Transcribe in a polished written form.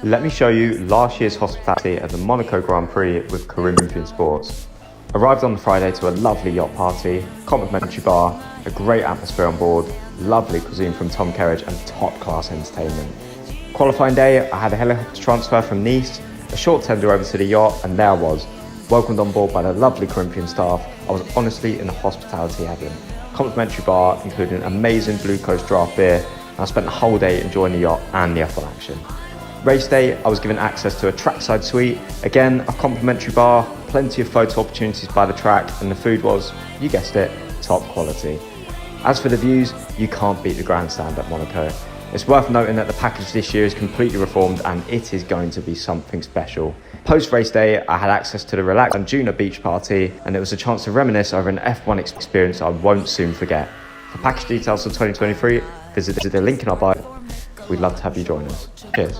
Let me show you last year's hospitality at the Monaco Grand Prix with Corinthian Sports. Arrived on the Friday to a lovely yacht party, complimentary bar, a great atmosphere on board, lovely cuisine from Tom Kerridge and top class entertainment. Qualifying day, I had a helicopter transfer from Nice, a short tender over to the yacht, and there I was, welcomed on board by the lovely Corinthian staff. I was honestly in the hospitality heaven. Complimentary bar, including amazing Blue Coast draft beer, and I spent the whole day enjoying the yacht and the F1 action. Race day, I was given access to a trackside suite, again a complimentary bar, plenty of photo opportunities by the track, and the food was, you guessed it, top quality. As for the views, you can't beat the grandstand at Monaco. It's worth noting that the package this year is completely reformed and it is going to be something special. Post-race day, I had access to the relaxed Anjuna beach party, and it was a chance to reminisce over an F1 experience I won't soon forget. For package details for 2023, visit the link in our bio. We'd love to have you join us. Cheers.